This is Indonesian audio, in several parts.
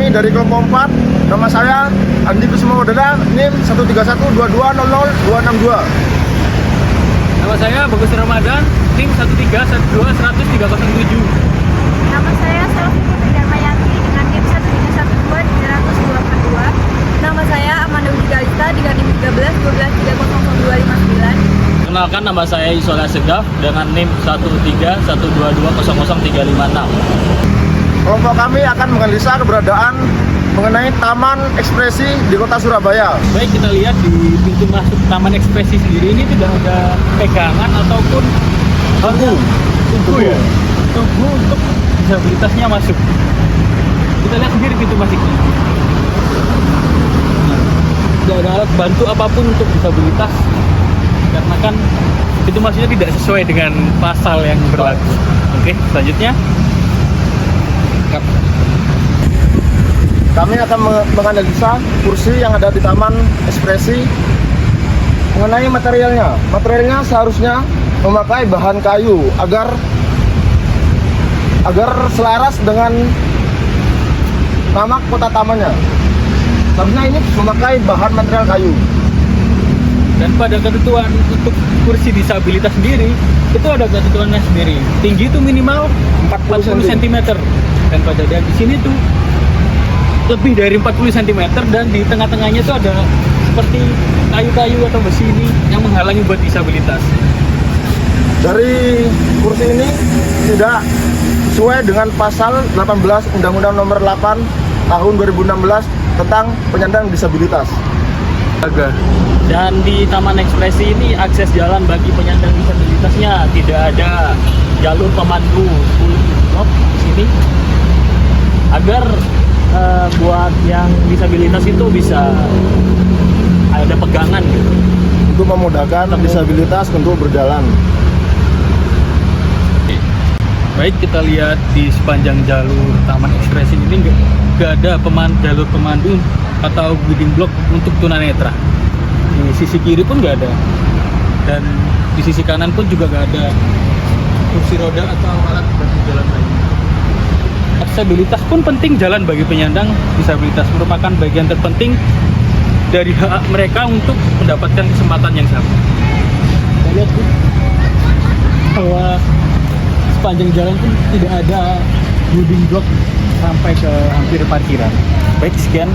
kami dari kelompok 4. Nama saya Andi Kusuma Wadana, NIM 13122000262. Nama saya Bagus Ramadan, NIM 131210307. Nama saya Selvi Putri Darmayanti dengan NIM 1312302. Nama saya Amanda Widi Galita dengan NIM 13121300259. Kenalkan, nama saya Isola Segaf dengan NIM 13122000356. Kelompok kami akan menganalisa keberadaan mengenai Taman Ekspresi di Kota Surabaya. Baik, kita lihat di pintu masuk Taman Ekspresi sendiri ini tidak ada pegangan ataupun tunggu ya, tunggu untuk disabilitasnya masuk. Kita lihat sendiri pintu masuknya. Tidak ada alat bantu apapun untuk disabilitas karena kan pintu masuknya tidak sesuai dengan pasal yang berlaku. Oke, selanjutnya Kami akan menganalisa kursi yang ada di Taman Ekspresi mengenai materialnya. Materialnya seharusnya memakai bahan kayu agar selaras dengan nama kota tamannya. Seharusnya ini memakai bahan material kayu. dan pada ketentuan untuk kursi disabilitas sendiri itu ada ketentuannya sendiri. Tinggi itu minimal 40 cm dan pada di sini tuh lebih dari 40 cm dan di tengah-tengahnya tuh ada seperti kayu-kayu atau besi ini yang menghalangi buat disabilitas. Dari kursi ini tidak sesuai dengan pasal 18 Undang-Undang Nomor 8 Tahun 2016 tentang penyandang disabilitas. Dan di Taman Ekspresi ini akses jalan bagi penyandang disabilitasnya tidak ada jalur pemandu di sini agar buat yang disabilitas itu bisa ada pegangan gitu Untuk memudahkan disabilitas untuk berjalan. Baik, kita lihat di sepanjang jalur Taman Ekspresi ini nggak ada jalur pemandu atau building block untuk tunanetra. Di sisi kiri pun nggak ada, dan di sisi kanan pun juga nggak ada kursi roda atau alat bantu jalan lainnya. Aksesibilitas pun penting, jalan bagi penyandang disabilitas merupakan bagian terpenting dari hak mereka untuk mendapatkan kesempatan yang sama. Kita lihat tuh bahwa sepanjang jalan pun tidak ada building block sampai ke hampir parkiran. Baik, sekian.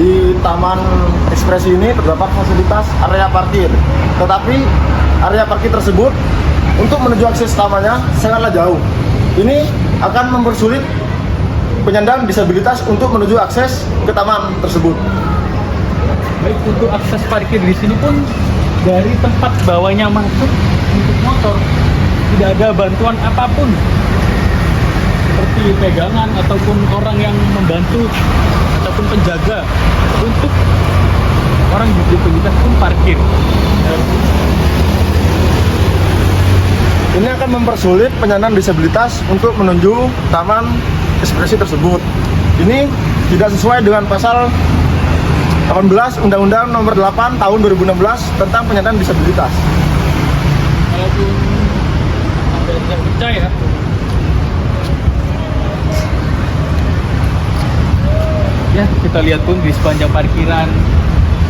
Di Taman Ekspresi ini terdapat fasilitas area parkir, tetapi area parkir tersebut untuk menuju akses tamannya sangatlah jauh. Ini akan mempersulit penyandang disabilitas untuk menuju akses ke taman tersebut. Baik, untuk akses parkir di sini pun dari tempat bawahnya masuk untuk motor tidak ada bantuan apapun seperti pegangan ataupun orang yang membantu ataupun penjaga untuk orang disabilitas pun parkir. Ini akan mempersulit penyandang disabilitas untuk menuju Taman Ekspresi tersebut. Ini tidak sesuai dengan pasal 18 Undang-Undang Nomor 8 Tahun 2016 tentang penyandang disabilitas. Walaupun ada yang percaya, ya kita lihat pun di sepanjang parkiran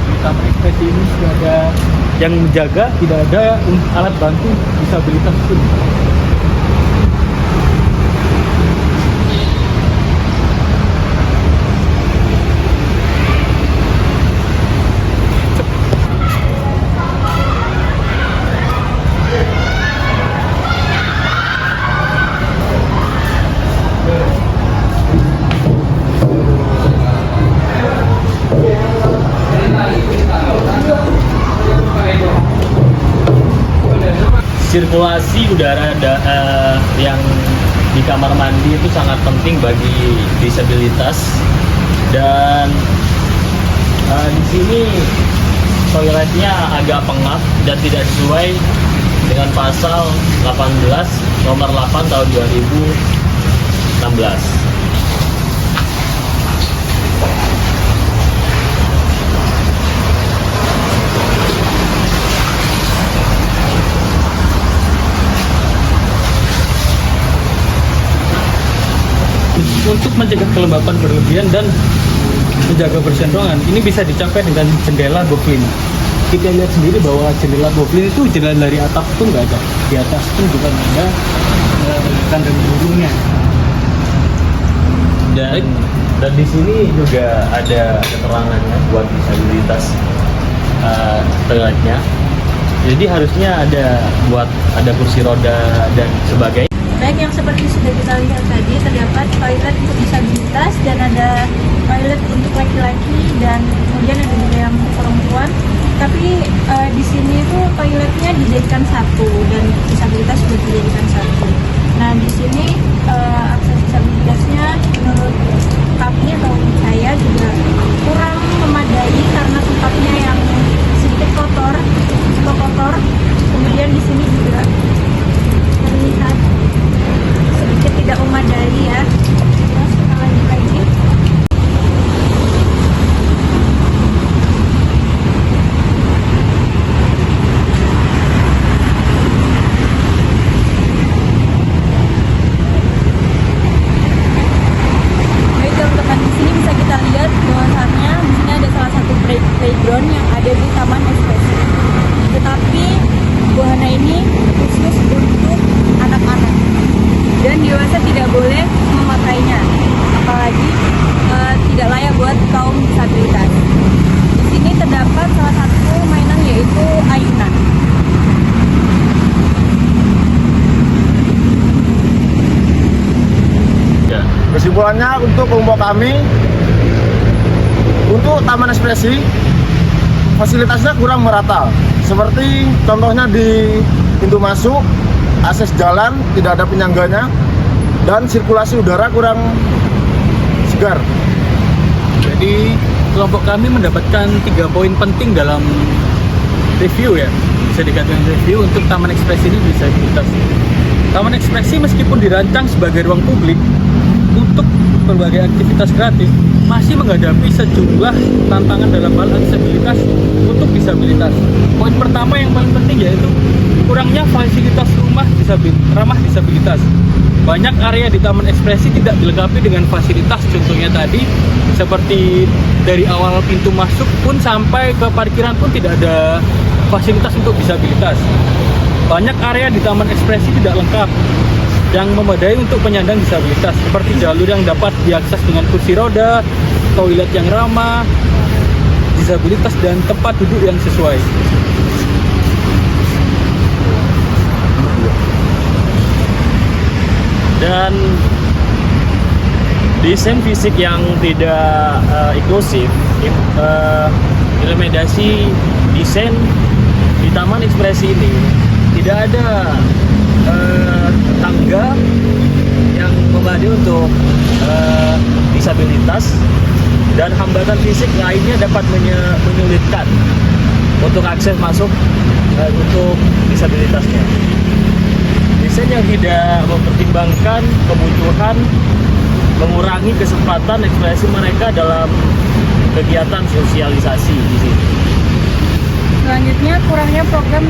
di Taman Ekspresi ini sudah ada yang menjaga, tidak ada alat bantu disabilitas pun. sirkulasi udara yang di kamar mandi itu sangat penting bagi disabilitas. Dan di sini toiletnya agak pengap dan tidak sesuai dengan pasal 18 nomor 8 tahun 2016. Untuk mencegah kelembapan berlebihan dan menjaga kebersihan ruangan, ini bisa dicapai dengan jendela goblin. Kita lihat sendiri bahwa jendela goblin itu jendela dari atap pun nggak ada, di atas pun juga nggak ada kandang burungnya. Dan di sini juga ada keterangannya buat disabilitas toiletnya. Jadi harusnya ada kursi roda dan sebagainya. Baik, yang seperti sudah kita lihat tadi, terdapat toilet untuk disabilitas dan ada toilet untuk laki-laki dan kemudian ada juga yang untuk perempuan. Tapi di sini itu toiletnya dijadikan satu dan disabilitas juga dijadikan satu. Nah, di sini akses disabilitasnya menurut kami atau saya juga kurang memadai karena tempatnya yang sedikit kotor, suka kotor. Kemudian di sini juga terlihat sedikit tidak memadai ya. Terus kita lanjut lagi. Baik teman-teman, di sini bisa kita lihat bahwasannya di sini ada salah satu playground yang ada di Taman Ekspresi. Tetapi wahana ini khusus untuk anak-anak dan dewasa tidak boleh memakainya, apalagi tidak layak buat kaum disabilitas. Di sini terdapat salah satu mainan yaitu ayunan. Kesimpulannya untuk kelompok kami, untuk Taman Ekspresi fasilitasnya kurang merata. Seperti contohnya di pintu masuk, akses jalan tidak ada penyangganya, dan sirkulasi udara kurang segar. Jadi kelompok kami mendapatkan 3 poin penting dalam review ya, bisa dikatakan review untuk Taman Ekspresi ini disabilitas. Taman Ekspresi meskipun dirancang sebagai ruang publik untuk berbagai aktivitas kreatif, masih menghadapi sejumlah tantangan dalam hal aksesibilitas untuk disabilitas. Poin pertama yang paling penting yaitu kurangnya fasilitas ramah disabilitas. Banyak area di Taman Ekspresi tidak dilengkapi dengan fasilitas, contohnya tadi seperti dari awal pintu masuk pun sampai ke parkiran pun tidak ada fasilitas untuk disabilitas. Banyak area di Taman Ekspresi tidak lengkap yang memadai untuk penyandang disabilitas, seperti jalur yang dapat diakses dengan kursi roda, toilet yang ramah disabilitas, dan tempat duduk yang sesuai. Dan desain fisik yang tidak inklusif, implementasi desain di Taman Ekspresi ini tidak ada tangga yang memadai untuk disabilitas, dan hambatan fisik lainnya dapat menyulitkan untuk akses masuk untuk disabilitasnya. Desain yang tidak mempertimbangkan kebutuhan mengurangi kesempatan ekspresi mereka dalam kegiatan sosialisasi di sini. Selanjutnya, kurangnya program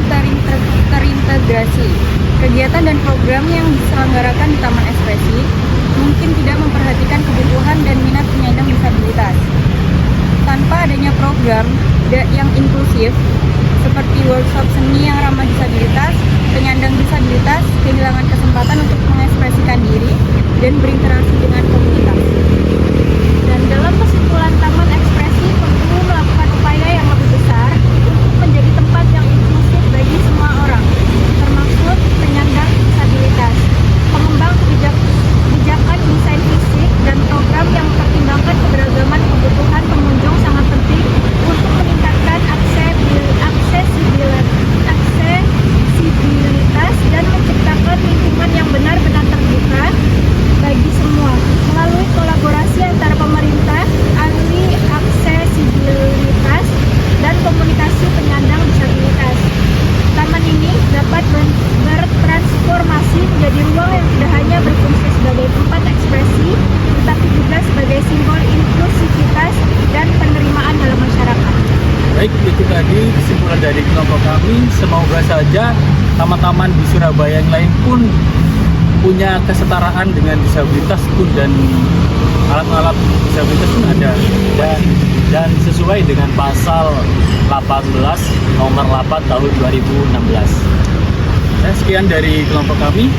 terintegrasi. Kegiatan dan program yang diselenggarakan di Taman Ekspresi mungkin tidak memperhatikan kebutuhan dan minat penyandang disabilitas. Tanpa adanya program yang inklusif, seperti workshop seni yang ramah disabilitas, penyandang disabilitas kehilangan kesempatan untuk mengekspresikan diri dan berinteraksi dengan komunitas. Dan dalam kesimpulan, Taman Ekspresi perlu melakukan upaya yang lebih besar untuk menjadi tempat yang inklusif bagi semua orang, termasuk penyandang disabilitas. Mengembang kebijakan desain fisik dan program yang mempertimbangkan keberagaman kebutuhan pengunjung sangat penting untuk meningkatkan aksesibilitas Baik, itu tadi kesimpulan dari kelompok kami. Semoga saja taman-taman di Surabaya yang lain pun punya kesetaraan dengan disabilitas pun, dan alat-alat disabilitas pun ada, dan sesuai dengan pasal 18 nomor 8 tahun 2016. Sekian dari kelompok kami.